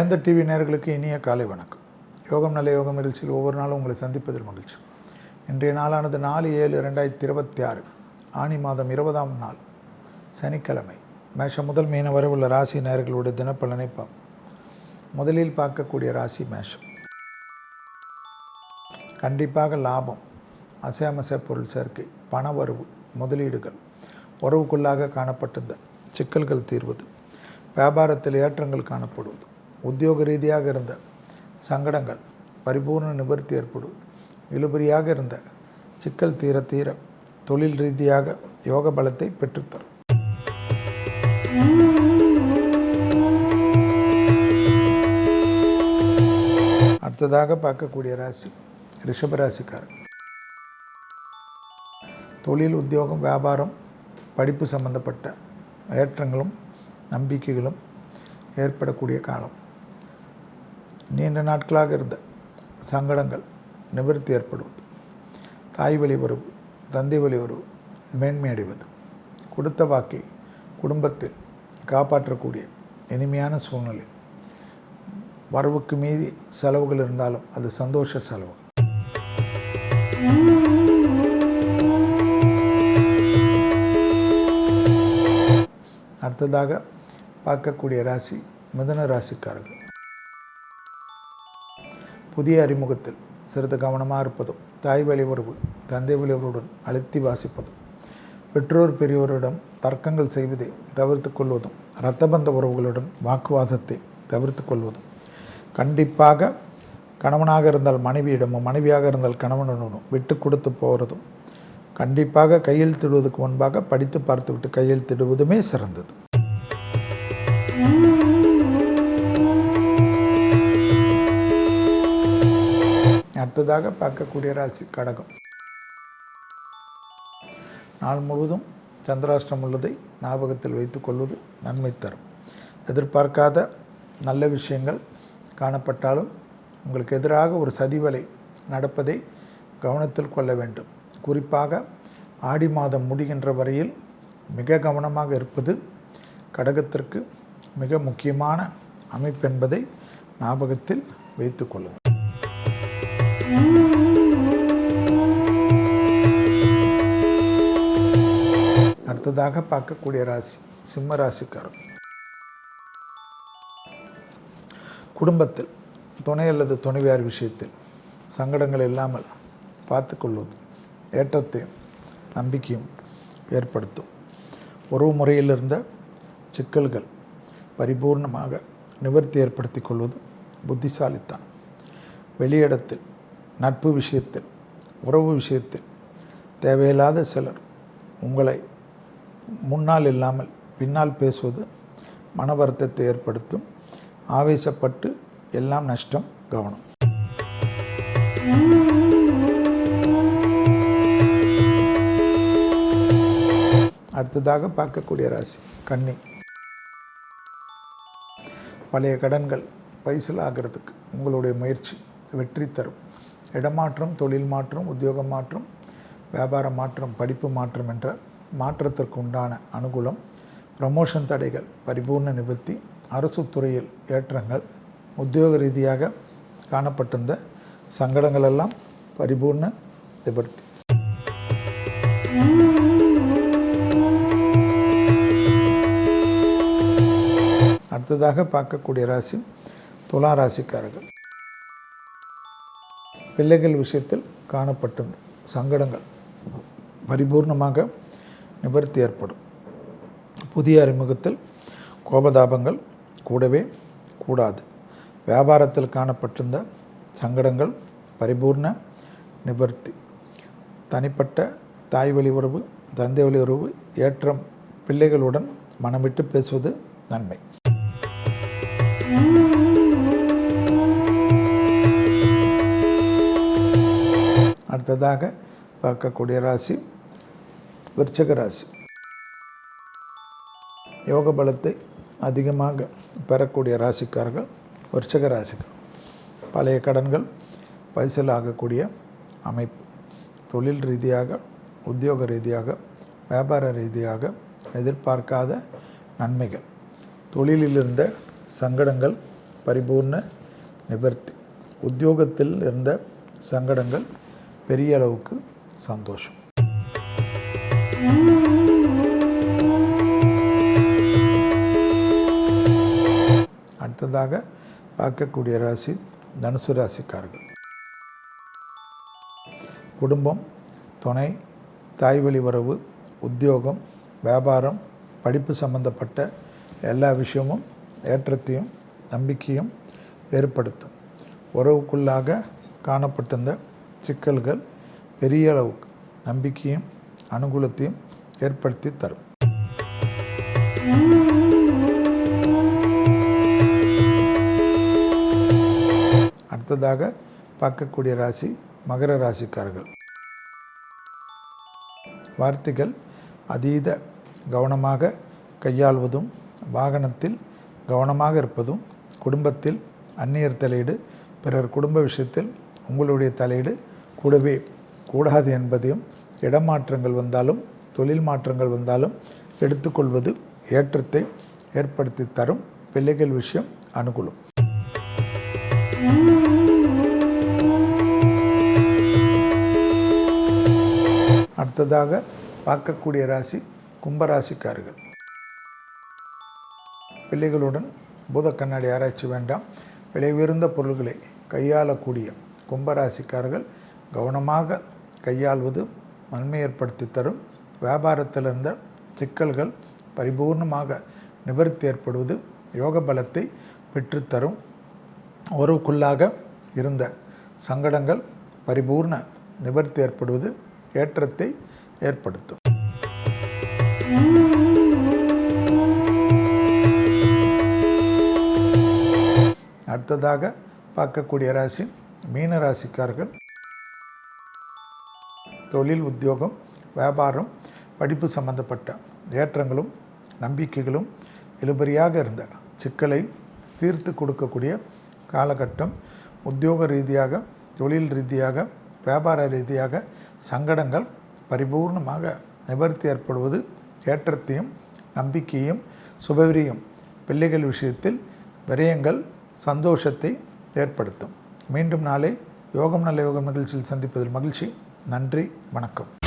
வேந்தர் டிவி நேயர்களுக்கு இனிய காலை வணக்கம். யோகம் நல்ல யோகம் நிகழ்ச்சியில் ஒவ்வொரு நாளும் உங்களை சந்திப்பதில் மகிழ்ச்சி. இன்றைய நாளானது 4/7/2026 ஆனி மாதம் 20ஆம் நாள் சனிக்கிழமை. மேஷம் முதல் மீன வரை உள்ள ராசி நேயர்களுடைய தினப்பலனை பார்ப்போம். முதலில் பார்க்கக்கூடிய ராசி மேஷம். கண்டிப்பாக லாபம், அசையாமசை பொருள் சேர்க்கை, பண வரவு, முதலீடுகள், உறவுக்குள்ளாக காணப்பட்டிருந்த சிக்கல்கள் தீர்வது, வியாபாரத்தில் ஏற்றங்கள் காணப்படுவது, உத்தியோக ரீதியாக இருந்த சங்கடங்கள் பரிபூர்ண நிவர்த்தி ஏற்படுவது, இழுபறியாக இருந்த சிக்கல் தீர தீர தொழில் ரீதியாக யோக பலத்தை பெற்றுத்தரும். அடுத்ததாக பார்க்கக்கூடிய ராசி ரிஷபராசிக்காரர். தொழில், உத்தியோகம், வியாபாரம், படிப்பு சம்பந்தப்பட்ட ஏற்றங்களும் நம்பிக்கைகளும் ஏற்படக்கூடிய காலம். நீண்ட நாட்களாக இருந்த சங்கடங்கள் நிவர்த்தி ஏற்படுவது, தாய் வழி உறவு, தந்தை வழி உறவு மேன்மை அடைவது, கொடுத்த வாக்கை குடும்பத்தில் காப்பாற்றக்கூடிய இனிமையான சூழ்நிலை, வரவுக்கு மீறி செலவுகள் இருந்தாலும் அது சந்தோஷ செலவு. அடுத்ததாக பார்க்கக்கூடிய ராசி மிதுன ராசிக்காரர்கள். புதிய அறிமுகத்தில் சிறிது கவனமாக இருப்பதும், தாய் வழி உறவு, தந்தை வழி உறவுடன் அழுத்தி வாசிப்பதும், பெற்றோர் பெரியோரிடம் தர்க்கங்கள் செய்வதை தவிர்த்து கொள்வதும், இரத்தபந்த உறவுகளுடன் வாக்குவாதத்தை தவிர்த்து கொள்வதும், கண்டிப்பாக கணவனாக இருந்தால் மனைவியிடமும், மனைவியாக இருந்தால் கணவனுடனும் விட்டு கொடுத்து போகிறதும், கண்டிப்பாக கையெழுத்திடுவதற்கு முன்பாக படித்து பார்த்துவிட்டு கையெழுத்திடுவதுமே சிறந்தது. அடுத்ததாக பார்க்கக்கூடிய ராசி கடகம். நாள் முழுவதும் சந்திராஷ்டிரம் உள்ளதை ஞாபகத்தில் வைத்துக் கொள்வது நன்மை தரும். எதிர்பார்க்காத நல்ல விஷயங்கள் காணப்பட்டாலும் உங்களுக்கு எதிராக ஒரு சதிவலை நடப்பதை கவனத்தில் கொள்ள வேண்டும். குறிப்பாக ஆடி மாதம் முடிகின்ற வரையில் மிக கவனமாக இருப்பது கடகத்திற்கு மிக முக்கியமான அமைப்பு என்பதை ஞாபகத்தில் வைத்துக் கொள்ளுங்கள். அடுத்ததாக பார்க்கக்கூடிய ராசி சிம்ம ராசிக்காரர். குடும்பத்தில் துணை அல்லது துணைவியார் விஷயத்தில் சங்கடங்கள் இல்லாமல் பார்த்து கொள்வது ஏற்றத்தையும் நம்பிக்கையும் ஏற்படுத்தும். உறவு முறையில் இருந்த சிக்கல்கள் பரிபூர்ணமாக நிவர்த்தி ஏற்படுத்தி கொள்வது புத்திசாலித்தனம். வெளியிடத்தில், நட்பு விஷயத்தில், உறவு விஷயத்தில் தேவையில்லாத சிலர் உங்களை முன்னால் இல்லாமல் பின்னால் பேசுவது மன வருத்தத்தை ஏற்படுத்தும். ஆவேசப்பட்டு எல்லாம் நஷ்டம், கவனம். அடுத்ததாக பார்க்கக்கூடிய ராசி கன்னி. பழைய கடன்கள் பைசல் ஆகிறதுக்கு உங்களுடைய முயற்சி வெற்றி தரும். இடமாற்றம், தொழில் மாற்றம், உத்தியோக மாற்றம், வியாபார மாற்றம், படிப்பு மாற்றம் என்ற மாற்றத்திற்கு உண்டான அனுகூலம், ப்ரமோஷன் தடைகள் பரிபூர்ண நிவர்த்தி, அரசு துறையில் ஏற்றங்கள், உத்தியோக ரீதியாக காணப்பட்டிருந்த சங்கடங்கள் எல்லாம் பரிபூர்ண நிவர்த்தி. அடுத்ததாக பார்க்கக்கூடிய ராசி துலா ராசிக்காரர்கள். பிள்ளைகள் விஷயத்தில் காணப்பட்டிருந்த சங்கடங்கள் பரிபூர்ணமாக நிவர்த்தி ஏற்படும். புதிய அறிமுகத்தில் கோபதாபங்கள் கூடவே கூடாது. வியாபாரத்தில் காணப்பட்டிருந்த சங்கடங்கள் பரிபூர்ண நிவர்த்தி. தனிப்பட்ட தாய் வழி உறவு, தந்தை வழி உறவு ஏற்றம். பிள்ளைகளுடன் மனமிட்டு பேசுவது நன்மை. அடுத்ததாக பார்க்கக்கூடிய ராசி விருச்சிக ராசி. யோக பலத்தை அதிகமாக பெறக்கூடிய ராசிக்காரர்கள் விருச்சிக ராசிகள். பழைய கடன்கள் பைசல் ஆகக்கூடிய அமைப்பு. தொழில் ரீதியாக, உத்தியோக ரீதியாக, வியாபார ரீதியாக எதிர்பார்க்காத நன்மைகள். தொழிலில் இருந்த சங்கடங்கள் பரிபூர்ண நிவர்த்தி. உத்தியோகத்தில் இருந்த சங்கடங்கள் பெரிய அளவுக்கு சந்தோஷம். அடுத்ததாக பார்க்கக்கூடிய ராசி தனுசு ராசிக்காரர்கள். குடும்பம், துணை, தாய்வழி வரவு, உத்தியோகம், வியாபாரம், படிப்பு சம்பந்தப்பட்ட எல்லா விஷயமும் ஏற்றத்தையும் நம்பிக்கையும் ஏற்படுத்தும். உறவுக்குள்ளாக காணப்பட்டிருந்த சிக்கல்கள் பெரிய அளவுக்கு நம்பிக்கையும் அனுகூலத்தையும் ஏற்படுத்தி தரும். அடுத்ததாக பார்க்கக்கூடிய ராசி மகர ராசிக்காரர்கள். வார்த்தைகள் அதீத கவனமாக கையாள்வதும், வாகனத்தில் கவனமாக இருப்பதும், குடும்பத்தில் அந்நியர் தலையீடு, பிறர் குடும்ப விஷயத்தில் உங்களுடைய தலையீடு கூடவே கூடாது என்பதையும், இடமாற்றங்கள் வந்தாலும் தொழில் மாற்றங்கள் வந்தாலும் எடுத்துக்கொள்வது ஏற்றத்தை ஏற்படுத்தி தரும். பிள்ளைகள் விஷயம் அனுகூலம். அடுத்ததாக பார்க்கக்கூடிய ராசி கும்பராசிக்காரர்கள். பிள்ளைகளுடன் பூத கண்ணாடி ஆராய்ச்சி வேண்டாம். விலை உயர்ந்த பொருள்களை கையாளக்கூடிய கும்பராசிக்காரர்கள் கவனமாக கையாள்வது நன்மை ஏற்படுத்தி தரும். வியாபாரத்தில் இருந்த சிக்கல்கள் பரிபூர்ணமாக நிவர்த்தி ஏற்படுவது யோக பலத்தை பெற்றுத்தரும். உறவுக்குள்ளாக இருந்த சங்கடங்கள் பரிபூர்ண நிவர்த்தி ஏற்படுவது ஏற்றத்தை ஏற்படுத்தும். அடுத்ததாக பார்க்கக்கூடிய ராசி மீன ராசிக்காரர்கள். தொழில், உத்தியோகம், வியாபாரம், படிப்பு சம்பந்தப்பட்ட ஏற்றங்களும் நம்பிக்கைகளும் இழுபறியாக இருந்த சிக்கலை தீர்த்து கொடுக்கக்கூடிய காலகட்டம். உத்தியோக ரீதியாக, தொழில் ரீதியாக, வியாபார ரீதியாக சங்கடங்கள் பரிபூர்ணமாக நிவர்த்தி ஏற்படுவது ஏற்றத்தையும் நம்பிக்கையும் சுபவிரியும். பிள்ளைகள் விஷயத்தில் விரயங்கள் சந்தோஷத்தை ஏற்படுத்தும். மீண்டும் நாளை யோகம் நல்ல யோகம் நிகழ்ச்சியில் சந்திப்பதில் மகிழ்ச்சி. நன்றி, வணக்கம்.